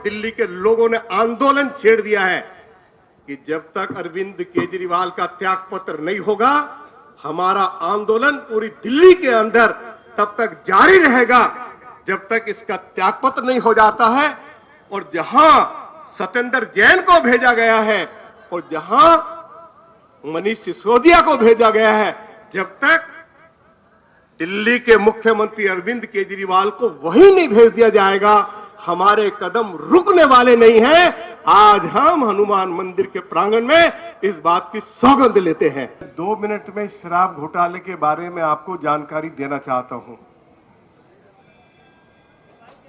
दिल्ली के लोगों ने आंदोलन छेड़ दिया है कि जब तक अरविंद केजरीवाल का त्यागपत्र नहीं होगा, हमारा आंदोलन पूरी दिल्ली के अंदर तब तक जारी रहेगा जब तक इसका त्यागपत्र नहीं हो जाता है। और जहां सत्येंद्र जैन को भेजा गया है और जहां मनीष सिसोदिया को भेजा गया है, जब तक दिल्ली के मुख्यमंत्री अरविंद केजरीवाल को वहीं नहीं भेज दिया जाएगा, हमारे कदम रुकने वाले नहीं हैं। आज हम हनुमान मंदिर के प्रांगण में इस बात की सौगंध लेते हैं। 2 मिनट में शराब घोटाले के बारे में आपको जानकारी देना चाहता हूं।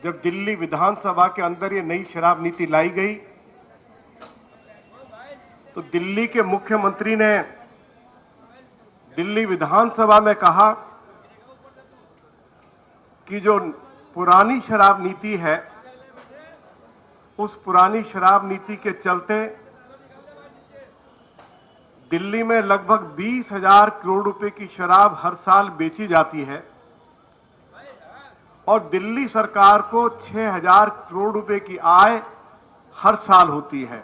जब दिल्ली विधानसभा के अंदर ये नई शराब नीति लाई गई तो दिल्ली के मुख्यमंत्री ने दिल्ली विधानसभा में कहा कि जो पुरानी शराब नीति है, उस पुरानी शराब नीति के चलते दिल्ली में लगभग 20,000 करोड़ रुपए की शराब हर साल बेची जाती है और दिल्ली सरकार को 6,000 करोड़ रुपए की आय हर साल होती है।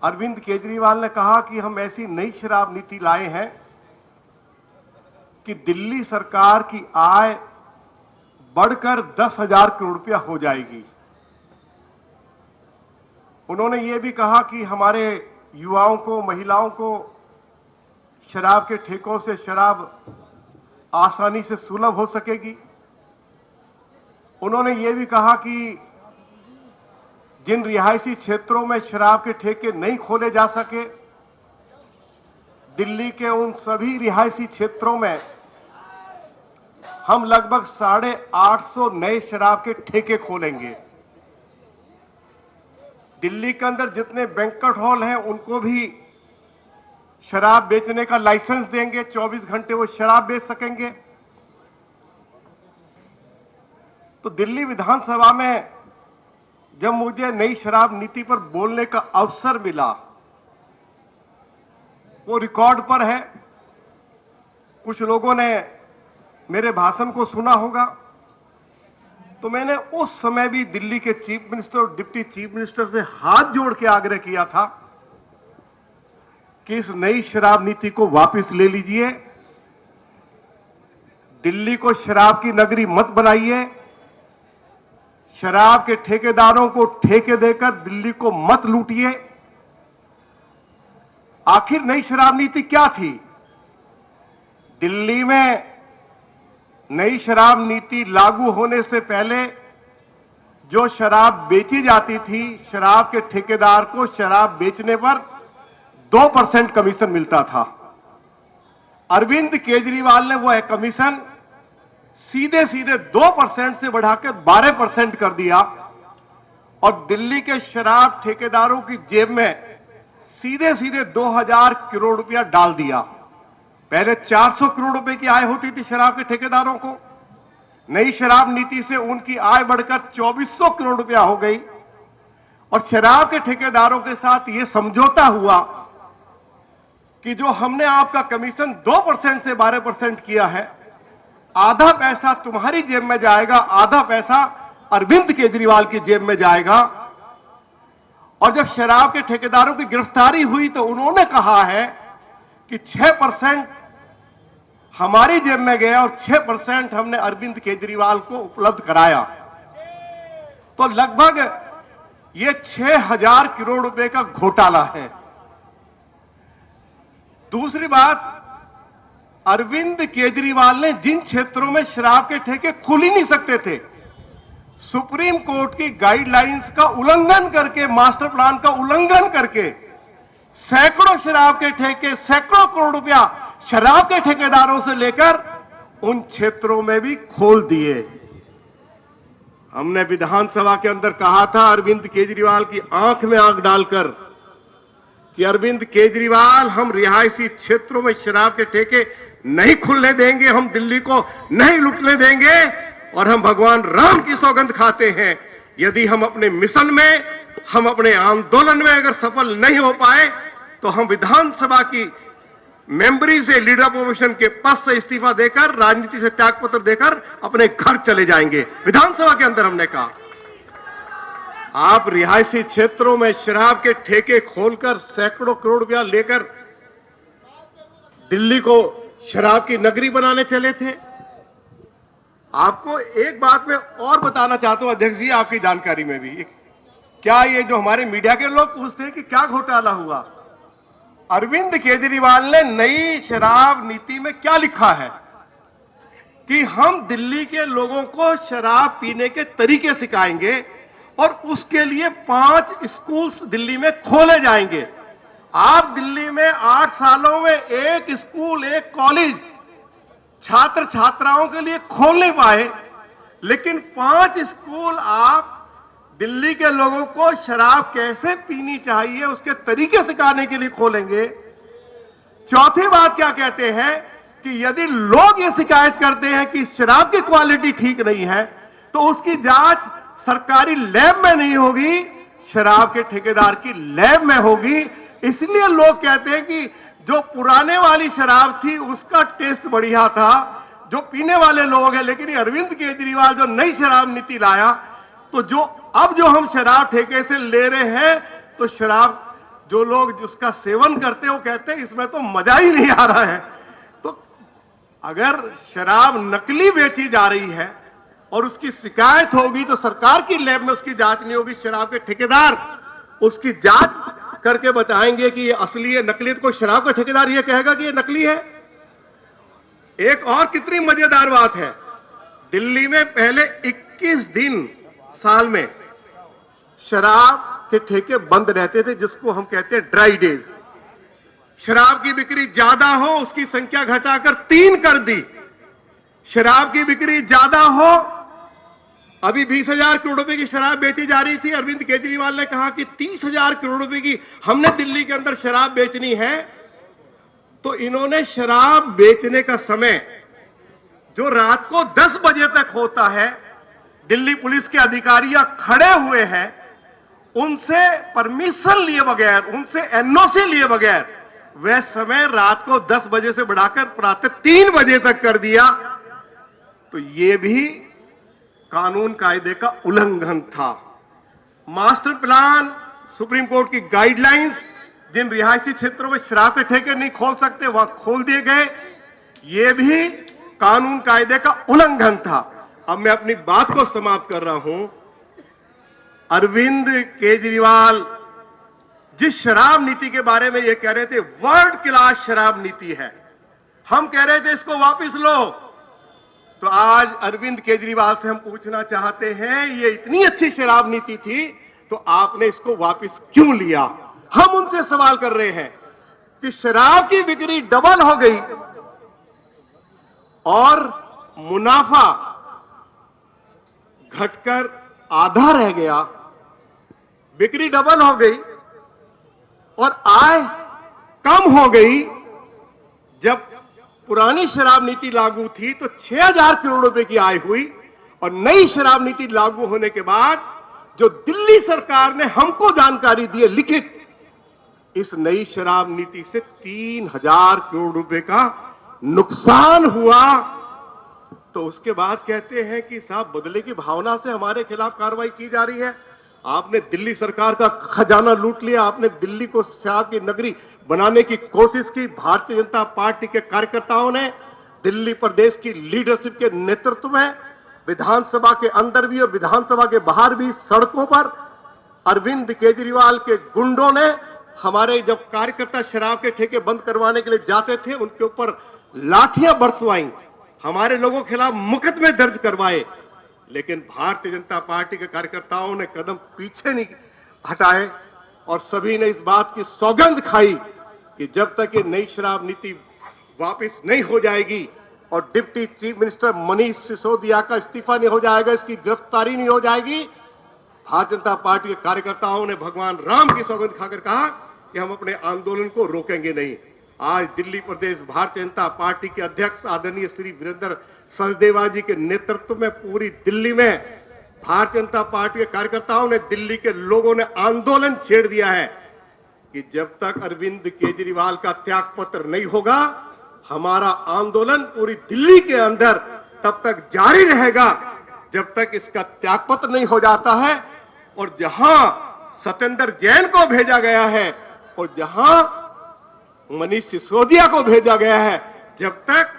अरविंद केजरीवाल ने कहा कि हम ऐसी नई शराब नीति लाए हैं कि दिल्ली सरकार की आय बढ़कर 10,000 करोड़ रुपया हो जाएगी। उन्होंने ये भी कहा कि हमारे युवाओं को, महिलाओं को शराब के ठेकों से शराब आसानी से सुलभ हो सकेगी। उन्होंने ये भी कहा कि जिन रिहायशी क्षेत्रों में शराब के ठेके नहीं खोले जा सके, दिल्ली के उन सभी रिहायशी क्षेत्रों में हम लगभग 850 नए शराब के ठेके खोलेंगे। दिल्ली के अंदर जितने बैंक्वेट हॉल हैं उनको भी शराब बेचने का लाइसेंस देंगे, 24 घंटे वो शराब बेच सकेंगे। तो दिल्ली विधानसभा में जब मुझे नई शराब नीति पर बोलने का अवसर मिला, वो रिकॉर्ड पर है, कुछ लोगों ने मेरे भाषण को सुना होगा। तो मैंने उस समय भी दिल्ली के चीफ मिनिस्टर और डिप्टी चीफ मिनिस्टर से हाथ जोड़ के आग्रह किया था कि इस नई शराब नीति को वापस ले लीजिए, दिल्ली को शराब की नगरी मत बनाइए, शराब के ठेकेदारों को ठेके देकर दिल्ली को मत लूटिए। आखिर नई शराब नीति क्या थी? दिल्ली में नई शराब नीति लागू होने से पहले जो शराब बेची जाती थी, शराब के ठेकेदार को शराब बेचने पर 2% कमीशन मिलता था। अरविंद केजरीवाल ने वह कमीशन सीधे सीधे 2% से बढ़ाकर 12% कर दिया और दिल्ली के शराब ठेकेदारों की जेब में सीधे सीधे 2,000 करोड़ रुपया डाल दिया। पहले 400 करोड़ रुपए की आय होती थी शराब के ठेकेदारों को, नई शराब नीति से उनकी आय बढ़कर 2,400 करोड़ रुपया हो गई और शराब के ठेकेदारों के साथ यह समझौता हुआ कि जो हमने आपका कमीशन 2% से 12% किया है, आधा पैसा तुम्हारी जेब में जाएगा, आधा पैसा अरविंद केजरीवाल की जेब में जाएगा। और जब शराब के ठेकेदारों की गिरफ्तारी हुई तो उन्होंने कहा है कि 6% हमारी जेब में गया और 6% हमने अरविंद केजरीवाल को उपलब्ध कराया। तो लगभग ये 6,000 करोड़ रुपए का घोटाला है। दूसरी बात, अरविंद केजरीवाल ने जिन क्षेत्रों में शराब के ठेके खुल ही नहीं सकते थे, सुप्रीम कोर्ट की गाइडलाइंस का उल्लंघन करके, मास्टर प्लान का उल्लंघन करके सैकड़ों शराब के ठेके, सैकड़ों करोड़ रुपया शराब के ठेकेदारों से लेकर उन क्षेत्रों में भी खोल दिए। हमने विधानसभा के अंदर कहा था अरविंद केजरीवाल की आंख में आंख डालकर कि अरविंद केजरीवाल, हम रिहायशी क्षेत्रों में शराब के ठेके नहीं खुलने देंगे, हम दिल्ली को नहीं लूटने देंगे और हम भगवान राम की सौगंध खाते हैं, यदि हम अपने मिशन में, हम अपने आंदोलन में अगर सफल नहीं हो पाए तो हम विधानसभा की मेंबरी से, लीडर अपोजिशन के पद से इस्तीफा देकर, राजनीति से त्यागपत्र देकर अपने घर चले जाएंगे। विधानसभा के अंदर हमने कहा। आप रिहायशी क्षेत्रों में शराब के ठेके खोलकर सैकड़ों करोड़ रुपया लेकर दिल्ली को शराब की नगरी बनाने चले थे। आपको एक बात मैं और बताना चाहता हूं अध्यक्ष जी, आपकी जानकारी में भी, क्या ये जो हमारे मीडिया के लोग पूछते हैं कि क्या घोटाला हुआ, अरविंद केजरीवाल ने नई शराब नीति में क्या लिखा है कि हम दिल्ली के लोगों को शराब पीने के तरीके सिखाएंगे और उसके लिए 5 स्कूल्स दिल्ली में खोले जाएंगे। आप दिल्ली में 8 सालों में एक स्कूल, एक कॉलेज छात्र छात्राओं के लिए खोल नहीं पाए, लेकिन 5 स्कूल आप दिल्ली के लोगों को शराब कैसे पीनी चाहिए उसके तरीके सिखाने के लिए खोलेंगे। चौथी बात क्या कहते हैं कि यदि लोग ये शिकायत करते हैं कि शराब की क्वालिटी ठीक नहीं है तो उसकी जांच सरकारी लैब में नहीं होगी, शराब के ठेकेदार की लैब में होगी। इसलिए लोग कहते हैं कि जो पुराने वाली शराब थी उसका टेस्ट बढ़िया था, जो पीने वाले लोग हैं, लेकिन अरविंद केजरीवाल जो नई शराब नीति लाया तो जो हम शराब ठेके से ले रहे हैं तो शराब जो लोग उसका सेवन करते हैं वो कहते हैं इसमें तो मजा ही नहीं आ रहा है। तो अगर शराब नकली बेची जा रही है और उसकी शिकायत होगी तो सरकार की लैब में उसकी जांच नहीं होगी, शराब के ठेकेदार उसकी जांच करके बताएंगे कि ये असली है नकली। तो कोई शराब का ठेकेदार ये कहेगा कि ये नकली है। एक और कितनी मजेदार बात है, दिल्ली में पहले 21 दिन साल में शराब के ठेके बंद रहते थे, जिसको हम कहते हैं ड्राई डेज। शराब की बिक्री ज्यादा हो उसकी संख्या घटाकर 3 कर दी। शराब की बिक्री ज्यादा हो, अभी 20,000 करोड़ रुपए की शराब बेची जा रही थी, अरविंद केजरीवाल ने कहा कि 30,000 करोड़ रुपए की हमने दिल्ली के अंदर शराब बेचनी है। तो इन्होंने शराब बेचने का समय जो रात को 10 बजे तक होता है, दिल्ली पुलिस के अधिकारियां खड़े हुए हैं, उनसे परमिशन लिए बगैर, उनसे एनओसी लिए बगैर वह समय रात को 10 बजे से बढ़ाकर प्रातः 3 बजे तक कर दिया। तो यह भी कानून कायदे का उल्लंघन था। मास्टर प्लान, सुप्रीम कोर्ट की गाइडलाइंस, जिन रिहायशी क्षेत्रों में शराब के ठेके नहीं खोल सकते वहां खोल दिए गए, यह भी कानून कायदे का उल्लंघन था। अब मैं अपनी बात को समाप्त कर रहा हूं। अरविंद केजरीवाल जिस शराब नीति के बारे में ये कह रहे थे वर्ल्ड क्लास शराब नीति है, हम कह रहे थे इसको वापस लो। तो आज अरविंद केजरीवाल से हम पूछना चाहते हैं, ये इतनी अच्छी शराब नीति थी तो आपने इसको वापस क्यों लिया? हम उनसे सवाल कर रहे हैं कि शराब की बिक्री डबल हो गई और मुनाफा घटकर आधा रह गया, बिक्री डबल हो गई और आय कम हो गई। जब पुरानी शराब नीति लागू थी तो 6,000 करोड़ रुपए की आय हुई और नई शराब नीति लागू होने के बाद जो दिल्ली सरकार ने हमको जानकारी दी है लिखित, इस नई शराब नीति से 3,000 करोड़ रुपए का नुकसान हुआ। तो उसके बाद कहते हैं कि साहब बदले की भावना से हमारे खिलाफ कार्रवाई की जा रही है। आपने दिल्ली सरकार का खजाना लूट लिया, आपने दिल्ली को शराब की नगरी बनाने की कोशिश की। भारतीय जनता पार्टी के कार्यकर्ताओं ने दिल्ली प्रदेश की लीडरशिप के नेतृत्व में विधानसभा के अंदर भी और विधानसभा के बाहर भी सड़कों पर अरविंद केजरीवाल के गुंडों ने हमारे जब कार्यकर्ता शराब के ठेके बंद करवाने के लिए जाते थे उनके ऊपर लाठियां बरसवाई, हमारे लोगों के खिलाफ मुकदमे दर्ज करवाए। लेकिन भारतीय जनता पार्टी के कार्यकर्ताओं ने कदम पीछे नहीं हटाए और सभी ने इस बात की सौगंध खाई कि जब तक ये नई शराब नीति वापस नहीं हो जाएगी और deputy chief minister Manish Sisodia का इस्तीफा नहीं हो जाएगा, इसकी गिरफ्तारी नहीं हो जाएगी, भारतीय जनता पार्टी के कार्यकर्ताओं ने भगवान राम की सौगंध खाकर कहा कि हम अपने आंदोलन को रोकेंगे नहीं। आज दिल्ली प्रदेश भारतीय जनता पार्टी के अध्यक्ष आदरणीय श्री वीरेंद्र सचदेवा जी के नेतृत्व में पूरी दिल्ली में भारतीय जनता पार्टी के कार्यकर्ताओं ने, दिल्ली के लोगों ने आंदोलन छेड़ दिया है कि जब तक अरविंद केजरीवाल का त्यागपत्र नहीं होगा हमारा आंदोलन पूरी दिल्ली के अंदर तब तक जारी रहेगा जब तक इसका त्यागपत्र नहीं हो जाता है। और जहां सत्येंद्र जैन को भेजा गया है और जहां मनीष सिसोदिया को भेजा गया है, जब तक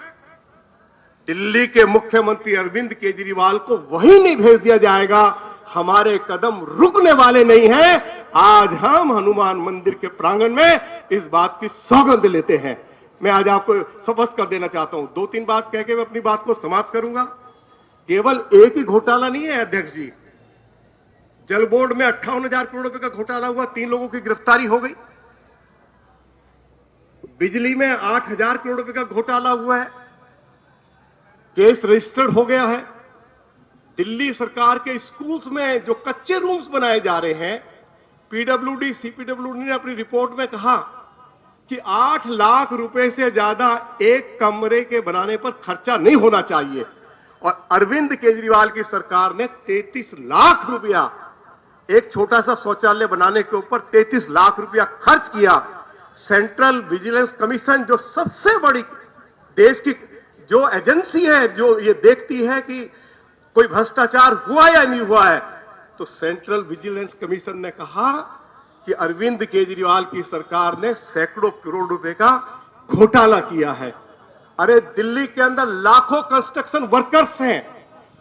दिल्ली के मुख्यमंत्री अरविंद केजरीवाल को वहीं नहीं भेज दिया जाएगा, हमारे कदम रुकने वाले नहीं हैं। आज हम हनुमान मंदिर के प्रांगण में इस बात की सौगंध लेते हैं। मैं आज आपको स्पष्ट कर देना चाहता हूं, 2-3 बात कह के मैं अपनी बात को समाप्त करूंगा। केवल एक ही घोटाला नहीं है अध्यक्ष जी, जल बोर्ड में 58,000 करोड़ रुपए का घोटाला हुआ, 3 लोगों की गिरफ्तारी हो गई। बिजली में 8,000 करोड़ रुपए का घोटाला हुआ है, केस रजिस्टर्ड हो गया है। दिल्ली सरकार के स्कूल्स में जो कच्चे रूम्स बनाए जा रहे हैं, पीडब्ल्यूडी सीपीडब्ल्यूडी ने अपनी रिपोर्ट में कहा कि 8 लाख रुपए से ज्यादा एक कमरे के बनाने पर खर्चा नहीं होना चाहिए, और अरविंद केजरीवाल की सरकार ने 33 लाख रुपया एक छोटा सा शौचालय बनाने के ऊपर 33 लाख रुपया खर्च किया। सेंट्रल विजिलेंस कमीशन, जो सबसे बड़ी देश की जो एजेंसी है जो ये देखती है कि कोई भ्रष्टाचार हुआ या नहीं हुआ है, तो सेंट्रल विजिलेंस कमीशन ने कहा कि अरविंद केजरीवाल की सरकार ने सैकड़ों करोड़ रुपए का घोटाला किया है। अरे दिल्ली के अंदर लाखों कंस्ट्रक्शन वर्कर्स हैं,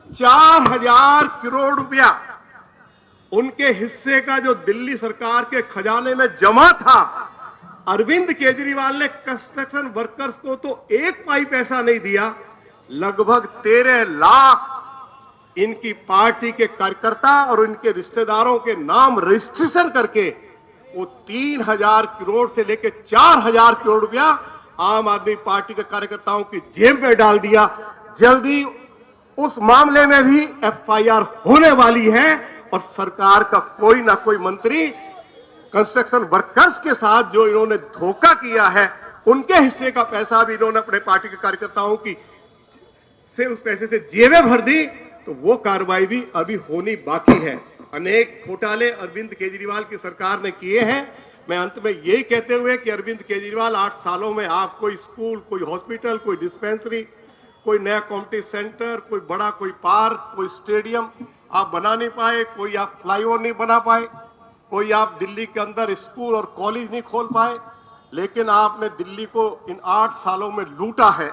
4,000 करोड़ रुपया उनके हिस्से का जो दिल्ली सरकार के खजाने में जमा था, अरविंद केजरीवाल ने कंस्ट्रक्शन वर्कर्स को तो एक पाई पैसा नहीं दिया, लगभग 13 लाख इनकी पार्टी के कार्यकर्ता और इनके रिश्तेदारों के नाम रजिस्ट्रेशन करके वो 3,000 करोड़ से लेकर 4,000 करोड़ रुपया आम आदमी पार्टी के कार्यकर्ताओं की जेब में डाल दिया। जल्दी उस मामले में भी एफआईआर होने वाली है और सरकार का कोई ना कोई मंत्री कंस्ट्रक्शन वर्कर्स के साथ जो इन्होंने धोखा किया है, उनके हिस्से का पैसा भी इन्होंने अपने पार्टी के कार्यकर्ताओं की से उस पैसे से जेबें भर दी, तो वो कार्रवाई भी अभी होनी बाकी है। अनेक घोटाले अरविंद केजरीवाल की सरकार ने किए हैं। मैं अंत में यही कहते हुए कि अरविंद केजरीवाल 8 सालों में आप कोई स्कूल, कोई हॉस्पिटल, कोई डिस्पेंसरी, कोई नया कम्युनिटी सेंटर, कोई बड़ा कोई पार्क, कोई स्टेडियम आप बना नहीं पाए, कोई आप फ्लाईओवर नहीं बना पाए, कोई आप दिल्ली के अंदर स्कूल और कॉलेज नहीं खोल पाए, लेकिन आपने दिल्ली को इन 8 सालों में लूटा है।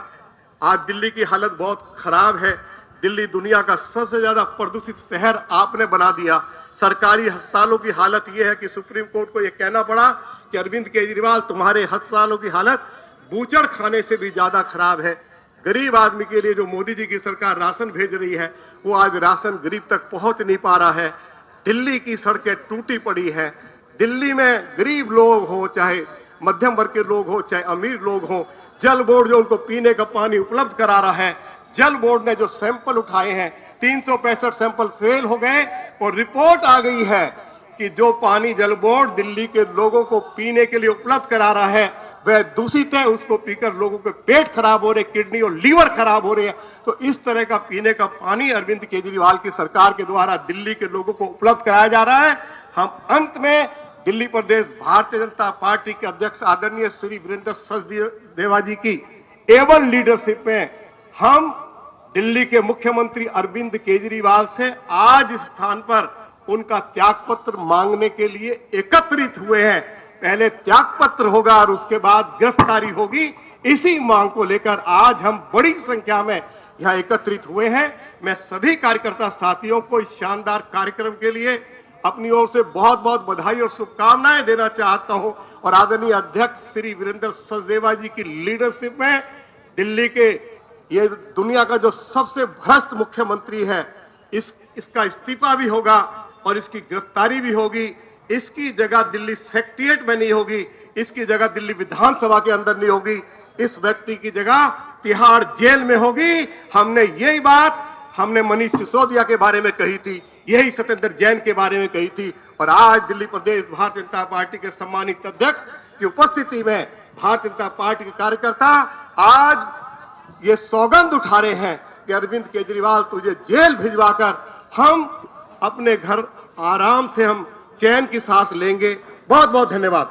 आज दिल्ली की हालत बहुत खराब है। दिल्ली दुनिया का सबसे ज्यादा प्रदूषित शहर आपने बना दिया। सरकारी अस्पतालों की हालत यह है कि सुप्रीम कोर्ट को यह कहना पड़ा कि अरविंद केजरीवाल, तुम्हारे अस्पतालों की हालत बूचड़ खाने से भी ज्यादा खराब है। गरीब आदमी के लिए जो मोदी जी की सरकार राशन भेज रही है, वो आज राशन गरीब तक पहुंच नहीं पा रहा है। दिल्ली की सड़कें टूटी पड़ी हैं। दिल्ली में गरीब लोग हो, चाहे मध्यम वर्ग के लोग हो, चाहे अमीर लोग हो, जल बोर्ड जो उनको पीने का पानी उपलब्ध करा रहा है, जल बोर्ड ने जो सैंपल उठाए हैं 365 सैंपल फेल हो गए और रिपोर्ट आ गई है कि जो पानी जल बोर्ड दिल्ली के लोगों को पीने के लिए उपलब्ध करा रहा है वह दूषित है। उसको पीकर लोगों के पेट खराब हो रहे, किडनी और लीवर खराब हो रहे हैं। तो इस तरह का पीने का पानी अरविंद केजरीवाल की सरकार के द्वारा दिल्ली के लोगों को उपलब्ध कराया जा रहा है। हम अंत में दिल्ली प्रदेश भारतीय जनता पार्टी के अध्यक्ष आदरणीय श्री वीरेंद्र सचदेवा जी की एबल लीडरशिप में हम दिल्ली के मुख्यमंत्री अरविंद केजरीवाल से आज इस स्थान पर उनका त्यागपत्र मांगने के लिए एकत्रित हुए हैं। पहले त्यागपत्र होगा और उसके बाद गिरफ्तारी होगी। इसी मांग को लेकर आज हम बड़ी संख्या में यहाँ एकत्रित हुए हैं। मैं सभी कार्यकर्ता साथियों को इस शानदार कार्यक्रम के लिए अपनी ओर से बहुत बहुत बधाई और शुभकामनाएं देना चाहता हूं और आदरणीय अध्यक्ष श्री वीरेंद्र सचदेवा जी की लीडरशिप में दिल्ली के ये दुनिया का जो सबसे भ्रष्ट मुख्यमंत्री है, इसका इस्तीफा भी होगा और इसकी गिरफ्तारी भी होगी। इसकी जगह दिल्ली सेक्रेटेरिएट में नहीं होगी, इसकी जगह दिल्ली विधानसभा के अंदर नहीं होगी, इस व्यक्ति की जगह तिहाड़ जेल में होगी। हमने यही बात हमने मनीष सिसोदिया के बारे में कही थी, यही सत्येंद्र जैन के बारे में कही थी और आज दिल्ली प्रदेश भारतीय जनता पार्टी के सम्मानित अध्यक्ष की उपस्थिति में भारतीय जनता पार्टी के कार्यकर्ता आज ये सौगंध उठा रहे हैं कि अरविंद केजरीवाल तुझे जेल भिजवाकर हम अपने घर आराम से हम चैन की सांस लेंगे। बहुत बहुत धन्यवाद।